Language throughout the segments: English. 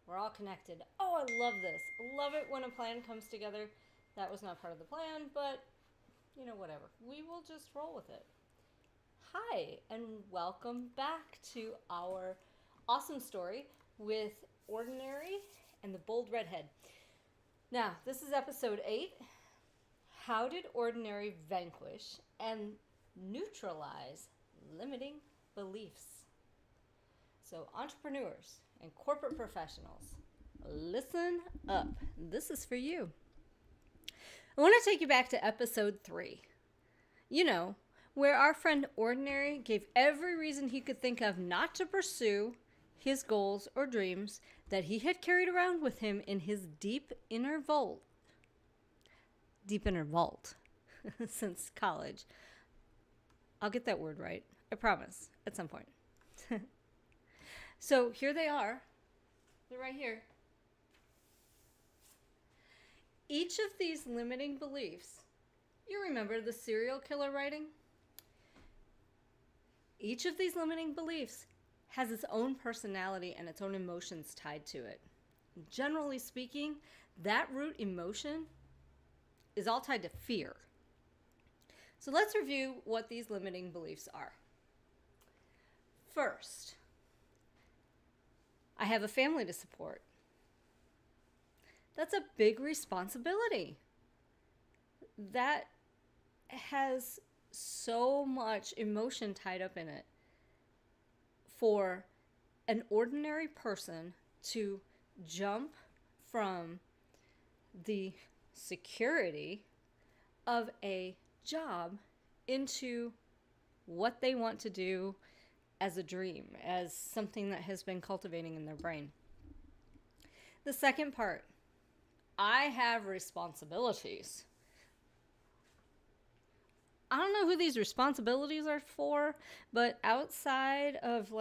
We're all connected. Oh, I love this. Love it when a plan comes together. That was not part of the plan, but whatever. We will just roll with it. Hi, and welcome back to our awesome story with Ordinary and the Bold Redhead. Now, this is episode 8. How did Ordinary vanquish and neutralize limiting beliefs? So, entrepreneurs and corporate professionals, listen up. This is for you. I want to take you back to episode 3. Where our friend Ordinary gave every reason he could think of not to pursue his goals or dreams that he had carried around with him in his deep inner vault since college. I'll get that word right. I promise, at some point. So here they are. They're right here. Each of these limiting beliefs, you remember the serial killer writing? Each of these limiting beliefs has its own personality and its own emotions tied to it. Generally speaking, that root emotion is all tied to fear. So let's review what these limiting beliefs are. First, I have a family to support. That's a big responsibility. That has so much emotion tied up in it for an ordinary person to jump from the security of a job into what they want to do as a dream, as something that has been cultivating in their brain. The second part, I have responsibilities. I don't know who these responsibilities are for, but outside of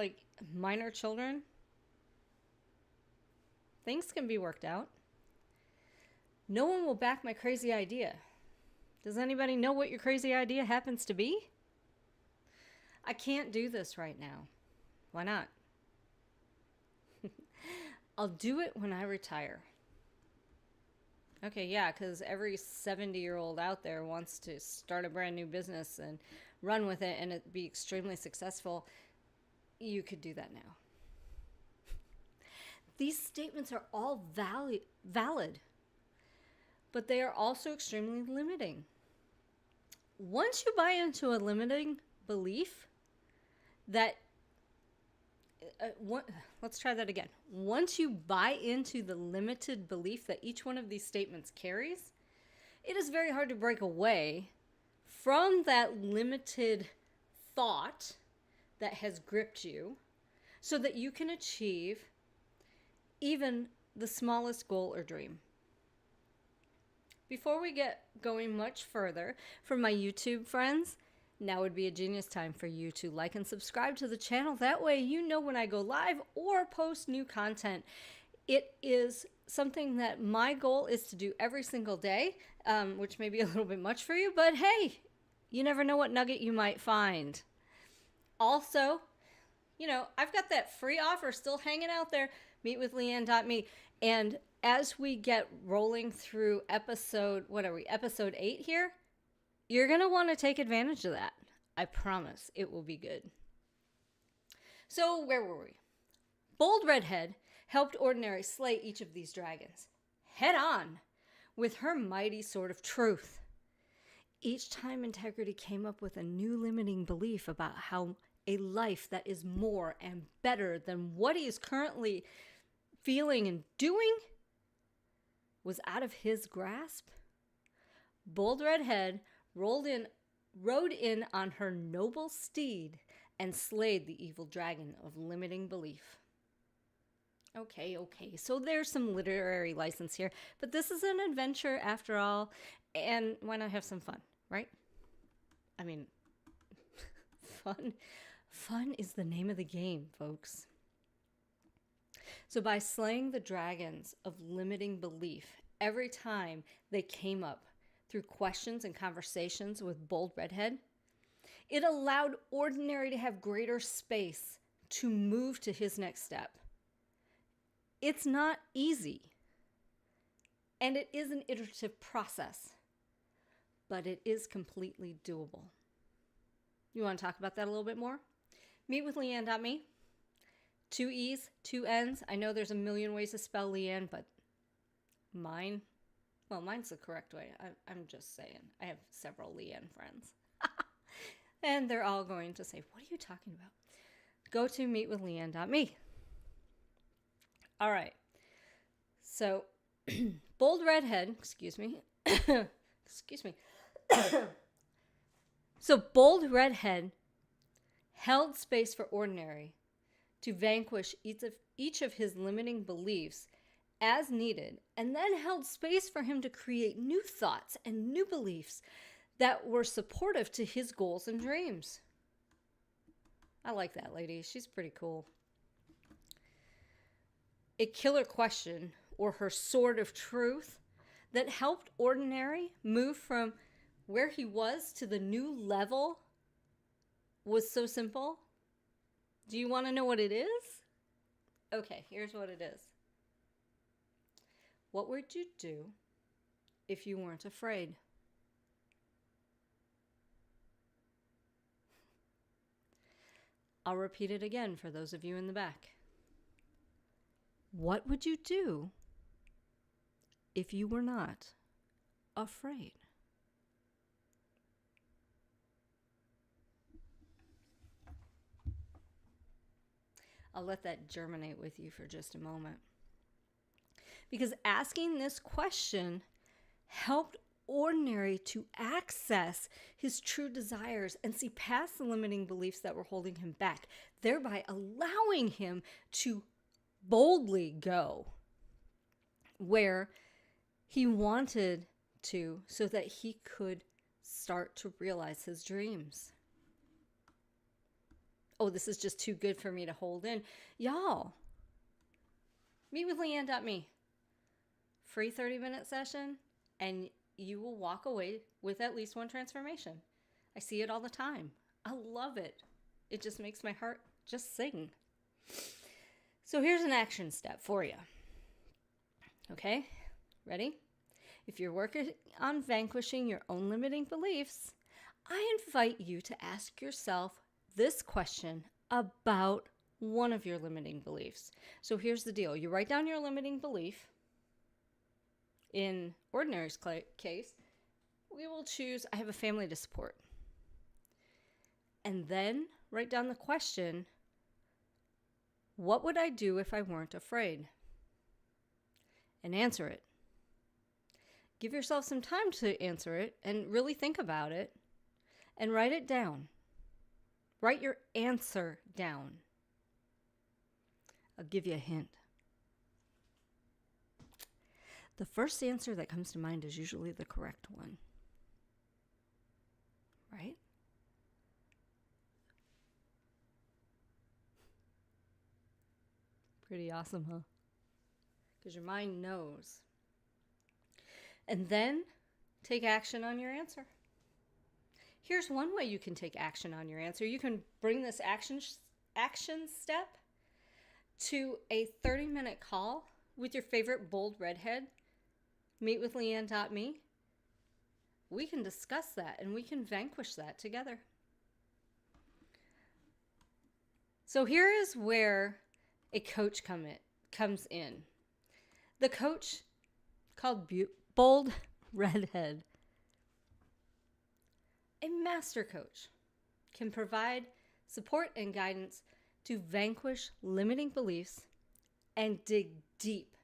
minor children, things can be worked out. No one will back my crazy idea. Does anybody know what your crazy idea happens to be? I can't do this right now. Why not? I'll do it when I retire. Okay, yeah, because every 70-year-old out there wants to start a brand new business and run with it and it be extremely successful. You could do that now. These statements are all valid, but they are also extremely limiting. Once you buy into a limiting belief let's try that again. Once you buy into the limited belief that each one of these statements carries, it is very hard to break away from that limited thought that has gripped you so that you can achieve even the smallest goal or dream. Before we get going much further, for my YouTube friends, now would be a genius time for you to like and subscribe to the channel. That way you know when I go live or post new content. It is something that my goal is to do every single day, which may be a little bit much for you, but hey, you never know what nugget you might find. Also, I've got that free offer still hanging out there, meetwithleanne.me. And as we get rolling through episode 8 here, you're going to want to take advantage of that. I promise it will be good. So where were we? Bold Redhead helped Ordinary slay each of these dragons head on with her mighty sword of truth. Each time Integrity came up with a new limiting belief about how a life that is more and better than what he is currently feeling and doing was out of his grasp, Bold Redhead rode in on her noble steed and slayed the evil dragon of limiting belief. Okay, so there's some literary license here, but this is an adventure after all, and why not have some fun, right? I mean, fun is the name of the game, folks. So by slaying the dragons of limiting belief every time they came up through questions and conversations with Bold Redhead, it allowed Ordinary to have greater space to move to his next step. It's not easy. And it is an iterative process, but it is completely doable. You want to talk about that a little bit more? Meet with Leanne.me. 2 E's, 2 N's. I know there's a million ways to spell Leanne, but mine's the correct way. I'm just saying. I have several Leanne friends. And they're all going to say, what are you talking about? Go to meetwithleanne.me. All right. So, bold redhead, excuse me. Excuse me. So, bold redhead held space for ordinary to vanquish each of his limiting beliefs as needed, and then held space for him to create new thoughts and new beliefs that were supportive to his goals and dreams. I like that lady. She's pretty cool. A killer question, or her sword of truth, that helped ordinary move from where he was to the new level was so simple. Do you want to know what it is? Okay, here's what it is. What would you do if you weren't afraid? I'll repeat it again for those of you in the back. What would you do if you were not afraid? I'll let that germinate with you for just a moment. Because asking this question helped ordinary to access his true desires and see past the limiting beliefs that were holding him back, thereby allowing him to boldly go where he wanted to so that he could start to realize his dreams. Oh, this is just too good for me to hold in. Y'all, meet with Leanne.me. Free 30-minute session, and you will walk away with at least one transformation. I see it all the time. I love it. It just makes my heart just sing. So here's an action step for you. Okay, ready? If you're working on vanquishing your own limiting beliefs, I invite you to ask yourself this question about one of your limiting beliefs. So here's the deal. You write down your limiting belief. In ordinary's case, we will choose, I have a family to support. And then write down the question, what would I do if I weren't afraid? And answer it. Give yourself some time to answer it and really think about it and write it down. Write your answer down. I'll give you a hint. The first answer that comes to mind is usually the correct one. Right? Pretty awesome, huh? Because your mind knows. And then take action on your answer. Here's one way you can take action on your answer. You can bring this action step to a 30-minute call with your favorite bold redhead. Meet with Leanne.me. We can discuss that and we can vanquish that together. So here is where a coach comes in. The coach called Bold Redhead. A master coach can provide support and guidance to vanquish limiting beliefs and dig deep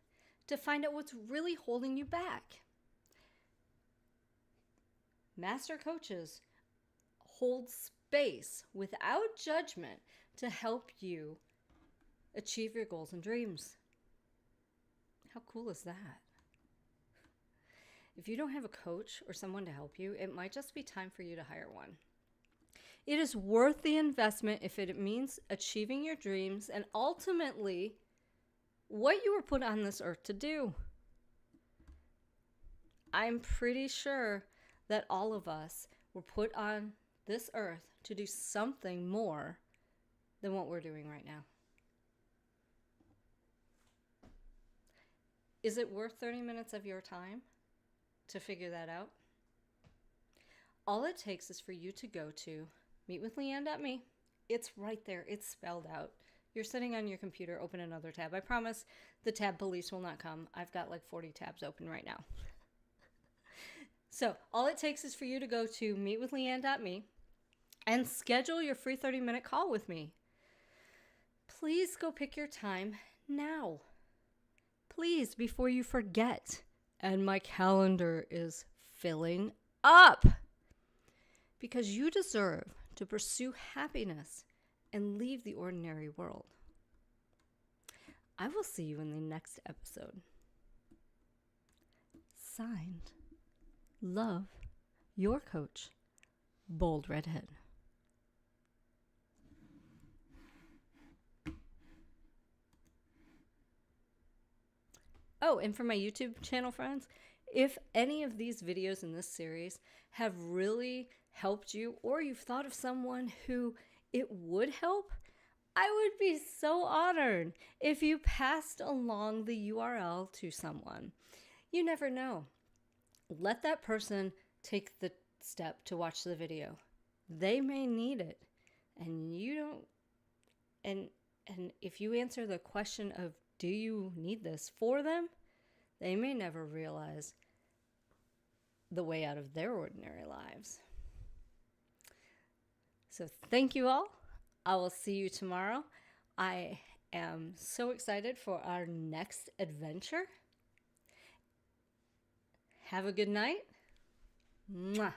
to find out what's really holding you back. Master coaches hold space without judgment to help you achieve your goals and dreams. How cool is that? If you don't have a coach or someone to help you, it might just be time for you to hire one. It is worth the investment if it means achieving your dreams and ultimately what you were put on this earth to do. I'm pretty sure that all of us were put on this earth to do something more than what we're doing right now. Is it worth 30 minutes of your time to figure that out? All it takes is for you to go to meetwithleanne.me. It's right there. It's spelled out. You're sitting on your computer, open another tab. I promise the tab police will not come. I've got like 40 tabs open right now. So all it takes is for you to go to meetwithleanne.me and schedule your free 30-minute call with me. Please go pick your time now. Please, before you forget. And my calendar is filling up. Because you deserve to pursue happiness and leave the ordinary world. I will see you in the next episode. Signed, love, your coach, Bold Redhead. Oh, and for my YouTube channel friends, if any of these videos in this series have really helped you, or you've thought of someone who it would help, I would be so honored if you passed along the URL to someone. You never know. Let that person take the step to watch the video. They may need it, and you don't. And if you answer the question of, do you need this for them? They may never realize the way out of their ordinary lives. So thank you all. I will see you tomorrow. I am so excited for our next adventure. Have a good night. Mwah.